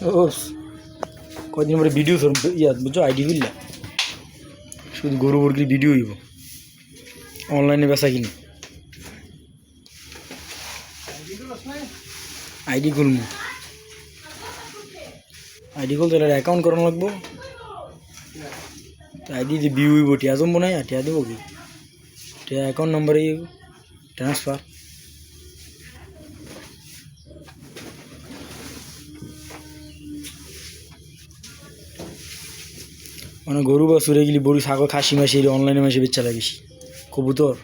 ও কদিন পরে ভিডিও ইয়া বুঝছো আইডি খুললা শুধু গরু মুরগির ভিডিও হইব অনলাইনে বেচা কিনি আইডি খুলবো আইডি খুলতে অ্যাকাউন্ট করানো লাগবো আইডি দিয়ে ভিউ হইব টিয়া জমবো না টিয়া দেবো কি টিয়া অ্যাকাউন্ট নাম্বারে ট্রান্সফার মানে গরু বা সুরে গেলি বড়ি ছাগল খাসি মাসি অনলাইনে মাসে বেচা লাগিস কবুতর